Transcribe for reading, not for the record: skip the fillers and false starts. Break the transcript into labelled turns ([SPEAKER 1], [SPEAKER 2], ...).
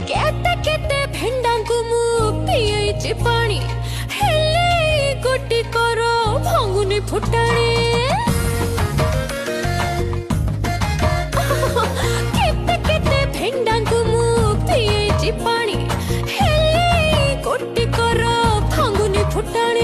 [SPEAKER 1] केते केते भेंडांकु मु पियैछि पानी हेले गोटी करो भांगुनी फुटाणी केते केते भेंडांकु मु पियैछि पानी हेले गोटी करो भांगुनी फुटाणी